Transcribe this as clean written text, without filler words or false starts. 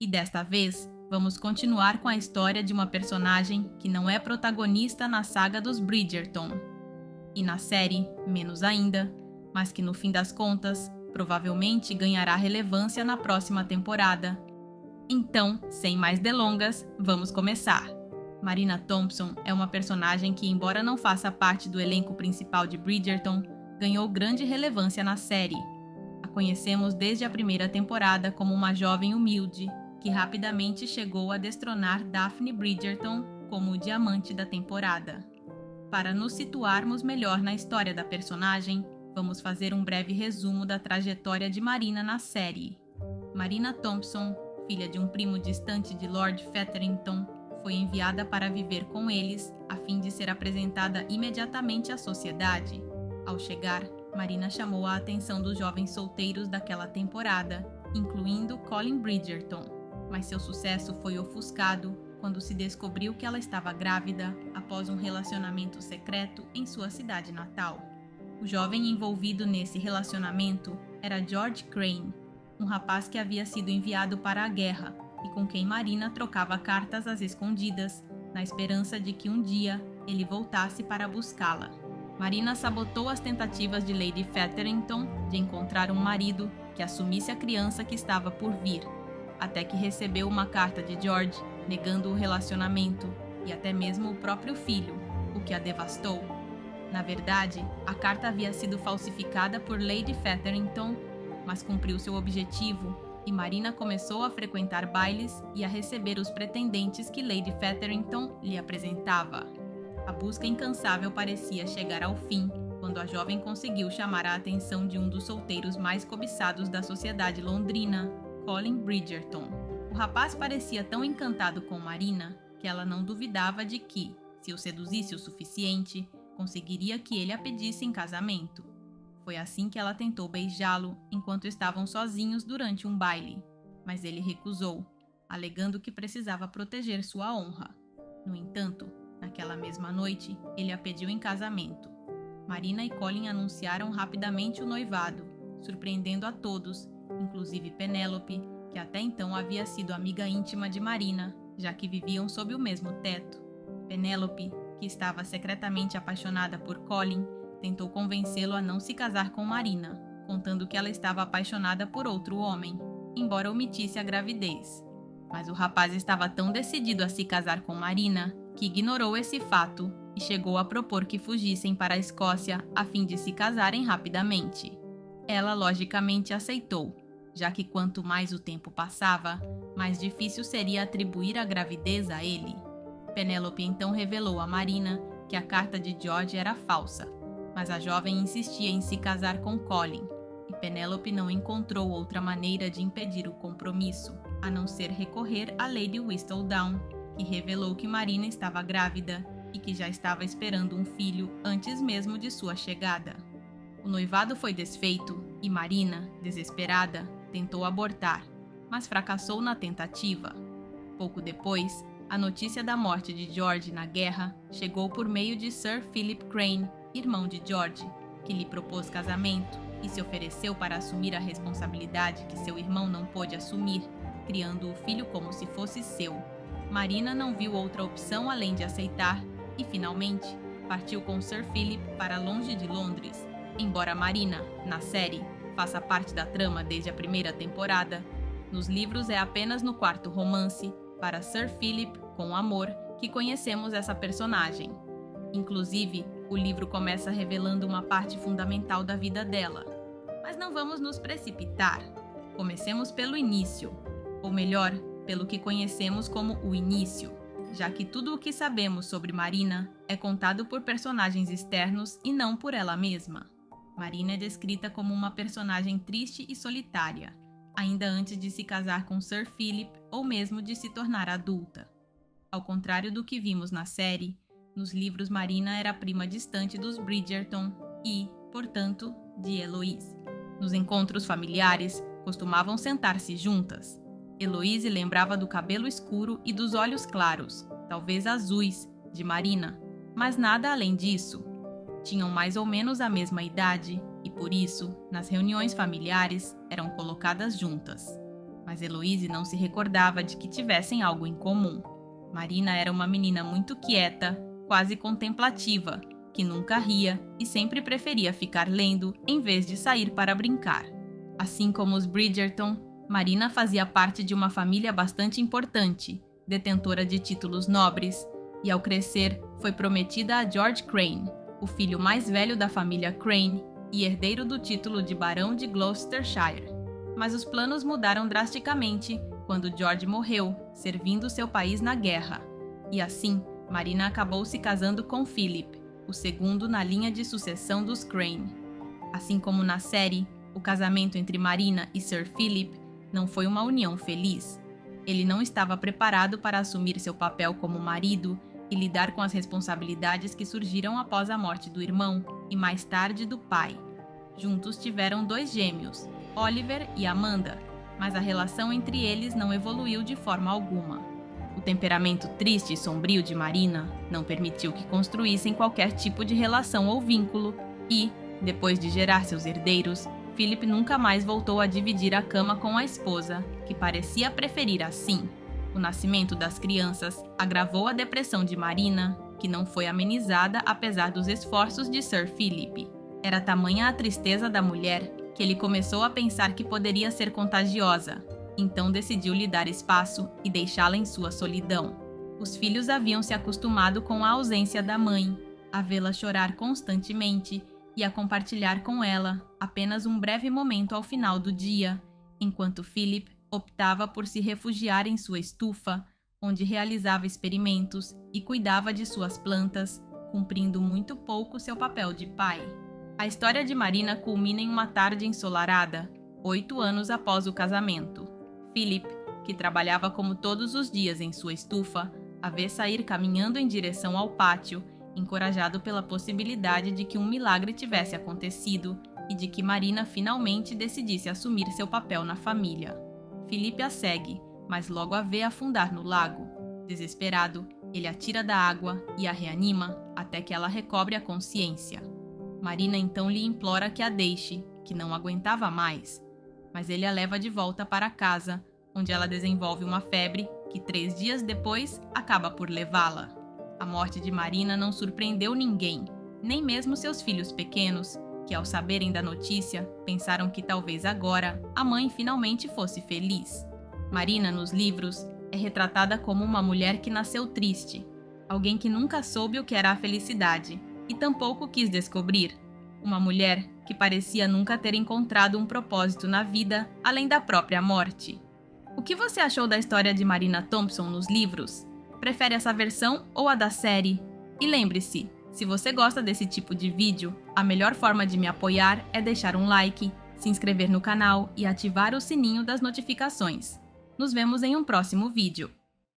E desta vez, vamos continuar com a história de uma personagem que não é protagonista na saga dos Bridgerton, e na série, menos ainda, mas que no fim das contas, provavelmente ganhará relevância na próxima temporada. Então, sem mais delongas, vamos começar. Marina Thompson é uma personagem que, embora não faça parte do elenco principal de Bridgerton, ganhou grande relevância na série. A conhecemos desde a primeira temporada como uma jovem humilde, que rapidamente chegou a destronar Daphne Bridgerton como o diamante da temporada. Para nos situarmos melhor na história da personagem, vamos fazer um breve resumo da trajetória de Marina na série. Marina Thompson, filha de um primo distante de Lord Featherington, foi enviada para viver com eles, a fim de ser apresentada imediatamente à sociedade. Ao chegar, Marina chamou a atenção dos jovens solteiros daquela temporada, incluindo Colin Bridgerton, mas seu sucesso foi ofuscado quando se descobriu que ela estava grávida após um relacionamento secreto em sua cidade natal. O jovem envolvido nesse relacionamento era George Crane, um rapaz que havia sido enviado para a guerra e com quem Marina trocava cartas às escondidas, na esperança de que um dia ele voltasse para buscá-la. Marina sabotou as tentativas de Lady Featherington de encontrar um marido que assumisse a criança que estava por vir, até que recebeu uma carta de George negando o relacionamento e até mesmo o próprio filho, o que a devastou. Na verdade, a carta havia sido falsificada por Lady Featherington, mas cumpriu seu objetivo e Marina começou a frequentar bailes e a receber os pretendentes que Lady Featherington lhe apresentava. A busca incansável parecia chegar ao fim quando a jovem conseguiu chamar a atenção de um dos solteiros mais cobiçados da sociedade londrina, Colin Bridgerton. O rapaz parecia tão encantado com Marina que ela não duvidava de que, se o seduzisse o suficiente, conseguiria que ele a pedisse em casamento. Foi assim que ela tentou beijá-lo enquanto estavam sozinhos durante um baile, mas ele recusou, alegando que precisava proteger sua honra. No entanto, naquela mesma noite, ele a pediu em casamento. Marina e Colin anunciaram rapidamente o noivado, surpreendendo a todos, inclusive Penélope, que até então havia sido amiga íntima de Marina, já que viviam sob o mesmo teto. Penélope, que estava secretamente apaixonada por Colin, tentou convencê-lo a não se casar com Marina, contando que ela estava apaixonada por outro homem, embora omitisse a gravidez. Mas o rapaz estava tão decidido a se casar com Marina que ignorou esse fato e chegou a propor que fugissem para a Escócia a fim de se casarem rapidamente. Ela logicamente aceitou, já que quanto mais o tempo passava, mais difícil seria atribuir a gravidez a ele. Penélope então revelou a Marina que a carta de George era falsa, mas a jovem insistia em se casar com Colin, e Penélope não encontrou outra maneira de impedir o compromisso, a não ser recorrer a Lady Whistledown, que revelou que Marina estava grávida e que já estava esperando um filho antes mesmo de sua chegada. O noivado foi desfeito e Marina, desesperada, tentou abortar, mas fracassou na tentativa. Pouco depois, a notícia da morte de George na guerra chegou por meio de Sir Philip Crane, irmão de George, que lhe propôs casamento e se ofereceu para assumir a responsabilidade que seu irmão não pôde assumir, criando o filho como se fosse seu. Marina não viu outra opção além de aceitar e, finalmente, partiu com Sir Philip para longe de Londres. Embora Marina, na série, faça parte da trama desde a primeira temporada, nos livros é apenas no quarto romance, para Sir Philip, com amor, que conhecemos essa personagem. Inclusive, o livro começa revelando uma parte fundamental da vida dela. Mas não vamos nos precipitar. Comecemos pelo início, ou melhor, pelo que conhecemos como o início, já que tudo o que sabemos sobre Marina é contado por personagens externos e não por ela mesma. Marina é descrita como uma personagem triste e solitária, ainda antes de se casar com Sir Philip ou mesmo de se tornar adulta. Ao contrário do que vimos na série, nos livros Marina era a prima distante dos Bridgerton e, portanto, de Eloise. Nos encontros familiares, costumavam sentar-se juntas. Eloise lembrava do cabelo escuro e dos olhos claros, talvez azuis, de Marina, mas nada além disso. Tinham mais ou menos a mesma idade e, por isso, nas reuniões familiares, eram colocadas juntas. mas Heloise não se recordava de que tivessem algo em comum. Marina era uma menina muito quieta, quase contemplativa, que nunca ria e sempre preferia ficar lendo em vez de sair para brincar. Assim como os Bridgerton, Marina fazia parte de uma família bastante importante, detentora de títulos nobres, e ao crescer foi prometida a George Crane, o filho mais velho da família Crane e herdeiro do título de Barão de Gloucestershire. Mas os planos mudaram drasticamente quando George morreu, servindo seu país na guerra. E assim, Marina acabou se casando com Philip, o segundo na linha de sucessão dos Crane. Assim como na série, o casamento entre Marina e Sir Philip não foi uma união feliz. Ele não estava preparado para assumir seu papel como marido e lidar com as responsabilidades que surgiram após a morte do irmão e mais tarde do pai. Juntos tiveram 2 gêmeos, Oliver e Amanda, mas a relação entre eles não evoluiu de forma alguma. O temperamento triste e sombrio de Marina não permitiu que construíssem qualquer tipo de relação ou vínculo e, depois de gerar seus herdeiros, Philip nunca mais voltou a dividir a cama com a esposa, que parecia preferir assim. O nascimento das crianças agravou a depressão de Marina, que não foi amenizada apesar dos esforços de Sir Philip. Era tamanha a tristeza da mulher que ele começou a pensar que poderia ser contagiosa, então decidiu lhe dar espaço e deixá-la em sua solidão. Os filhos haviam se acostumado com a ausência da mãe, a vê-la chorar constantemente e a compartilhar com ela apenas um breve momento ao final do dia, enquanto Philip optava por se refugiar em sua estufa, onde realizava experimentos e cuidava de suas plantas, cumprindo muito pouco seu papel de pai. A história de Marina culmina em uma tarde ensolarada, 8 anos após o casamento. Philip, que trabalhava como todos os dias em sua estufa, a vê sair caminhando em direção ao pátio, encorajado pela possibilidade de que um milagre tivesse acontecido e de que Marina finalmente decidisse assumir seu papel na família. Philip a segue, mas logo a vê afundar no lago. Desesperado, ele a tira da água e a reanima até que ela recobre a consciência. Marina então lhe implora que a deixe, que não aguentava mais, mas ele a leva de volta para casa, onde ela desenvolve uma febre que 3 dias depois acaba por levá-la. A morte de Marina não surpreendeu ninguém, nem mesmo seus filhos pequenos, que ao saberem da notícia, pensaram que talvez agora a mãe finalmente fosse feliz. Marina, nos livros, é retratada como uma mulher que nasceu triste, alguém que nunca soube o que era a felicidade e tampouco quis descobrir, uma mulher que parecia nunca ter encontrado um propósito na vida além da própria morte. O que você achou da história de Marina Thompson nos livros? Prefere essa versão ou a da série? E lembre-se, se você gosta desse tipo de vídeo, a melhor forma de me apoiar é deixar um like, se inscrever no canal e ativar o sininho das notificações. Nos vemos em um próximo vídeo.